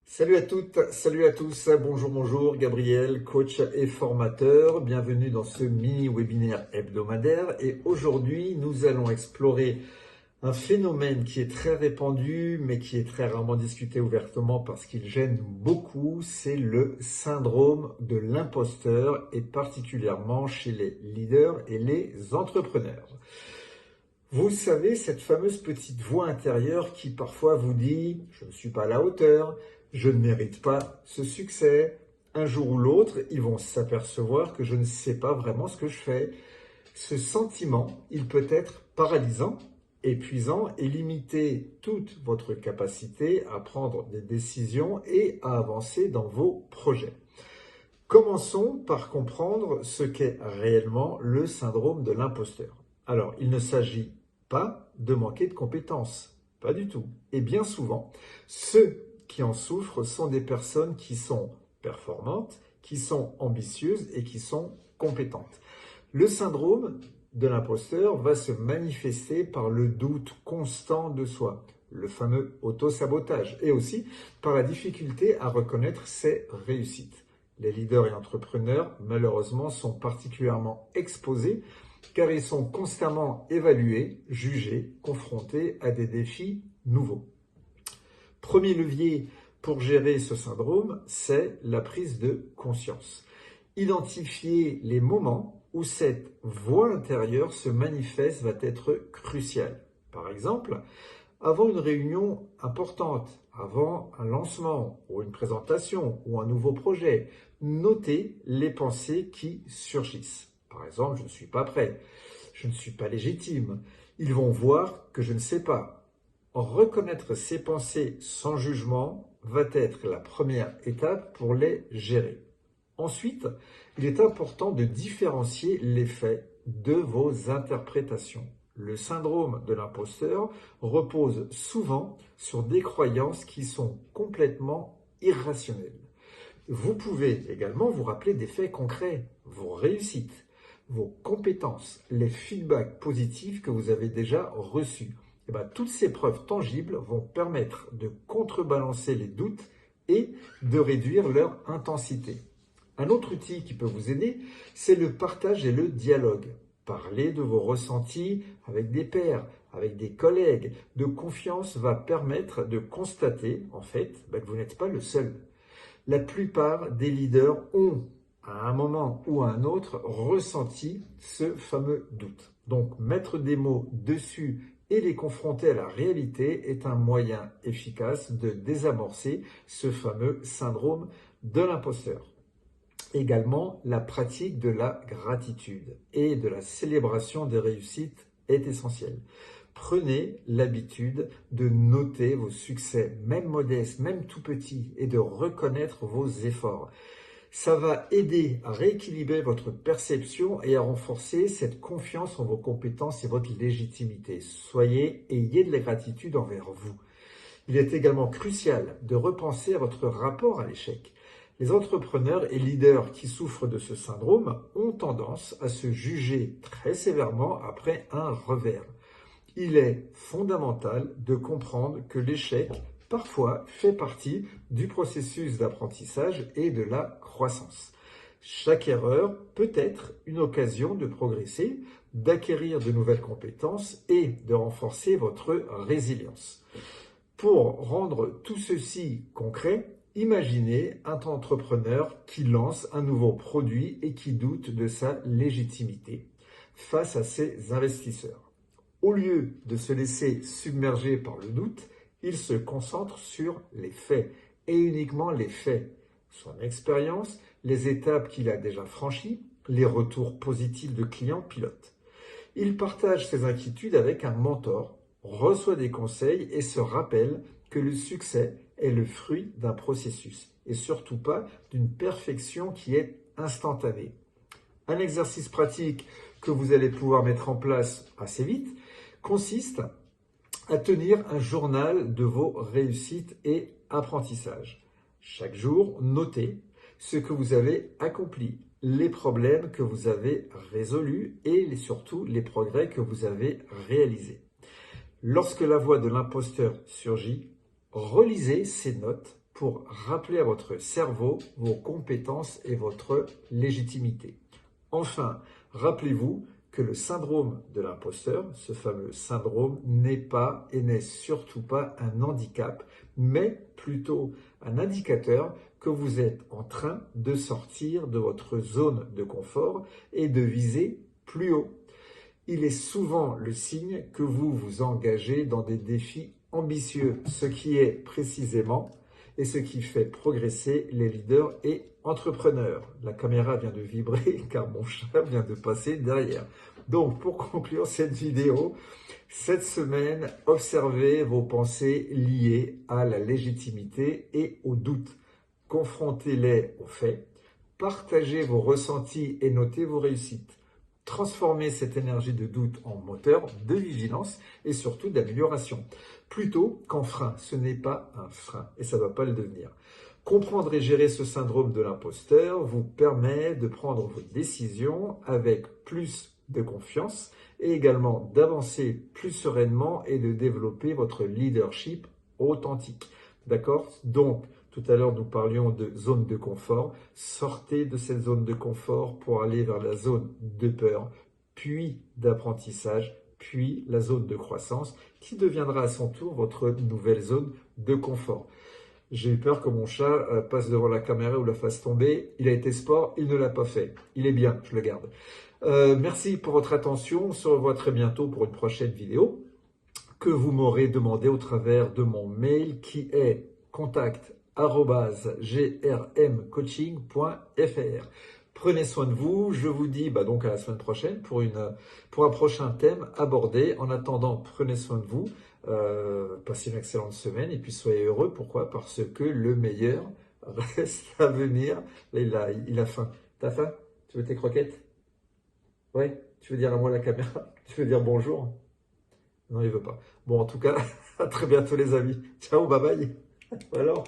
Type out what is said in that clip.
Salut à toutes, salut à tous, bonjour, Gabriel, coach et formateur. Bienvenue dans ce mini-webinaire hebdomadaire et aujourd'hui nous allons explorer un phénomène qui est très répandu mais qui est très rarement discuté ouvertement parce qu'il gêne beaucoup, c'est le syndrome de l'imposteur et particulièrement chez les leaders et les entrepreneurs. Vous savez, cette fameuse petite voix intérieure qui parfois vous dit « je ne suis pas à la hauteur », « je ne mérite pas ce succès », un jour ou l'autre, ils vont s'apercevoir que je ne sais pas vraiment ce que je fais. Ce sentiment, il peut être paralysant, épuisant et limiter toute votre capacité à prendre des décisions et à avancer dans vos projets. Commençons par comprendre ce qu'est réellement le syndrome de l'imposteur. Alors, il ne s'agit pas de manquer de compétences, pas du tout. Et bien souvent, ceux qui en souffrent sont des personnes qui sont performantes, qui sont ambitieuses et qui sont compétentes. Le syndrome de l'imposteur va se manifester par le doute constant de soi, le fameux auto-sabotage, et aussi par la difficulté à reconnaître ses réussites. Les leaders et entrepreneurs, malheureusement, sont particulièrement exposés car ils sont constamment évalués, jugés, confrontés à des défis nouveaux. Premier levier pour gérer ce syndrome, c'est la prise de conscience. Identifier les moments où cette voix intérieure se manifeste va être crucial. Par exemple, avant une réunion importante, avant un lancement ou une présentation ou un nouveau projet, notez les pensées qui surgissent. Par exemple, je ne suis pas prêt, je ne suis pas légitime, ils vont voir que je ne sais pas. Reconnaître ces pensées sans jugement va être la première étape pour les gérer. Ensuite, il est important de différencier les faits de vos interprétations. Le syndrome de l'imposteur repose souvent sur des croyances qui sont complètement irrationnelles. Vous pouvez également vous rappeler des faits concrets, vos réussites, vos compétences, les feedbacks positifs que vous avez déjà reçus. Toutes ces preuves tangibles vont permettre de contrebalancer les doutes et de réduire leur intensité. Un autre outil qui peut vous aider, c'est le partage et le dialogue. Parler de vos ressentis avec des pairs, avec des collègues de confiance va permettre de constater en fait que vous n'êtes pas le seul. La plupart des leaders ont, à un moment ou à un autre, ressenti ce fameux doute. Donc, mettre des mots dessus et les confronter à la réalité est un moyen efficace de désamorcer ce fameux syndrome de l'imposteur. Également, la pratique de la gratitude et de la célébration des réussites est essentielle. Prenez l'habitude de noter vos succès, même modestes, même tout petits, et de reconnaître vos efforts. Ça va aider à rééquilibrer votre perception et à renforcer cette confiance en vos compétences et votre légitimité. Ayez de la gratitude envers vous. Il est également crucial de repenser votre rapport à l'échec. Les entrepreneurs et leaders qui souffrent de ce syndrome ont tendance à se juger très sévèrement après un revers. Il est fondamental de comprendre que l'échec, parfois, fait partie du processus d'apprentissage et de la croissance. Chaque erreur peut être une occasion de progresser, d'acquérir de nouvelles compétences et de renforcer votre résilience. Pour rendre tout ceci concret, imaginez un entrepreneur qui lance un nouveau produit et qui doute de sa légitimité face à ses investisseurs. Au lieu de se laisser submerger par le doute, il se concentre sur les faits et uniquement les faits. Son expérience, les étapes qu'il a déjà franchies, les retours positifs de clients pilotes. Il partage ses inquiétudes avec un mentor, reçoit des conseils et se rappelle que le succès est le fruit d'un processus et surtout pas d'une perfection qui est instantanée. Un exercice pratique que vous allez pouvoir mettre en place assez vite consiste à tenir un journal de vos réussites et apprentissages. Chaque jour, notez ce que vous avez accompli, les problèmes que vous avez résolus et surtout les progrès que vous avez réalisés. Lorsque la voix de l'imposteur surgit, relisez ces notes pour rappeler à votre cerveau vos compétences et votre légitimité. Enfin, rappelez-vous que le syndrome de l'imposteur, ce fameux syndrome, n'est pas et n'est surtout pas un handicap, mais plutôt un indicateur que vous êtes en train de sortir de votre zone de confort et de viser plus haut. Il est souvent le signe que vous vous engagez dans des défis ambitieux, ce qui est précisément et ce qui fait progresser les leaders et entrepreneurs. La caméra vient de vibrer car mon chat vient de passer derrière. Donc, pour conclure cette vidéo, cette semaine, observez vos pensées liées à la légitimité et au doute. Confrontez-les aux faits, partagez vos ressentis et notez vos réussites. Transformez cette énergie de doute en moteur de vigilance et surtout d'amélioration. Plutôt qu'en frein, ce n'est pas un frein et ça ne doit pas le devenir. Comprendre et gérer ce syndrome de l'imposteur vous permet de prendre vos décisions avec plus de confiance et également d'avancer plus sereinement et de développer votre leadership authentique. D'accord? Donc, tout à l'heure, nous parlions de zone de confort. Sortez de cette zone de confort pour aller vers la zone de peur, puis d'apprentissage, puis la zone de croissance qui deviendra à son tour votre nouvelle zone de confort. J'ai eu peur que mon chat passe devant la caméra ou la fasse tomber. Il a été sport, il ne l'a pas fait. Il est bien, je le garde. Merci pour votre attention. On se revoit très bientôt pour une prochaine vidéo que vous m'aurez demandé au travers de mon mail qui est contact@grmcoaching.fr. Prenez soin de vous. Je vous dis donc à la semaine prochaine pour un prochain thème abordé. En attendant, prenez soin de vous. Passez une excellente semaine et puis soyez heureux. Pourquoi? Parce que le meilleur reste à venir. Là, il a faim. T'as faim? Tu veux tes croquettes? Ouais? Tu veux dire à moi la caméra? Tu veux dire bonjour? Non, il veut pas. Bon, en tout cas, à très bientôt les amis. Ciao, bye bye. Alors.